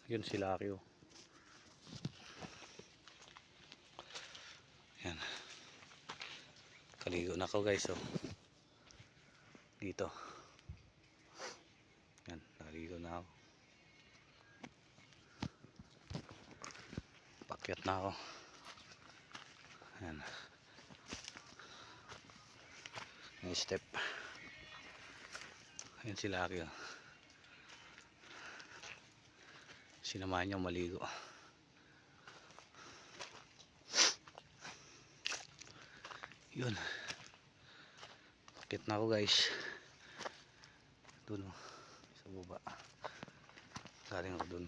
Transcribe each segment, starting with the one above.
Yun sila Akyo. Yan. Kaligo na ako guys, oh. Dito. Yan, naligo na ako. Pakyat na ako. Yan. Yung step. Yan sila Akyo. Sinamahan niya maligo. Yun. Pakyat na ako guys. Dun, oh. Sa baba. Galing ako dun.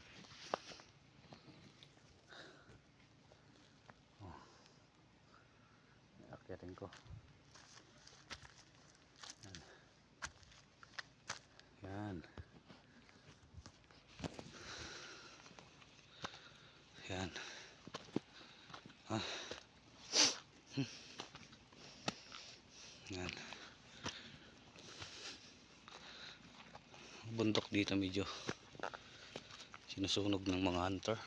Oh. Akyatin ko. Yan. Yan. Yan. Ah. Yan. Bundok dito medyo sinusunog ng mga hunter.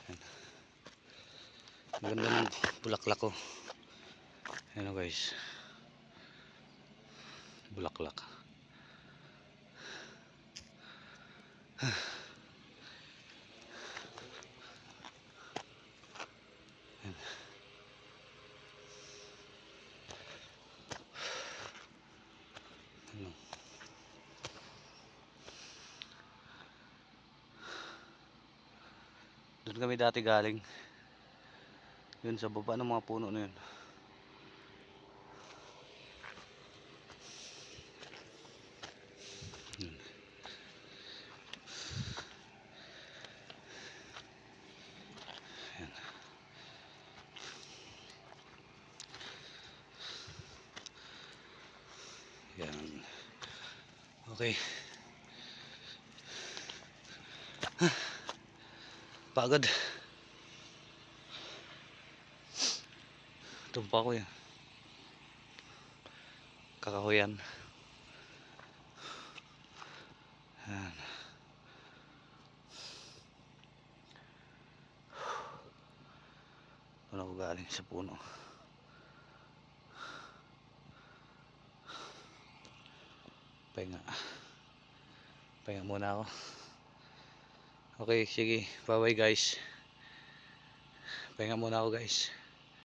Yan. Ang ganda ng bulaklak ko. Yan guys. Bulaklak. Yan. Ano? Doon kami dati galing. Yun sa baba ng mga puno na yun. Yun. Yan. Yan. Okay. Pagod. Tumpa ko yan. Kakahuyan. Yan. Doon ako galing sa puno. Pahinga. Pahinga muna ako. Okay, sige. Bye bye guys. Pahinga muna ako guys.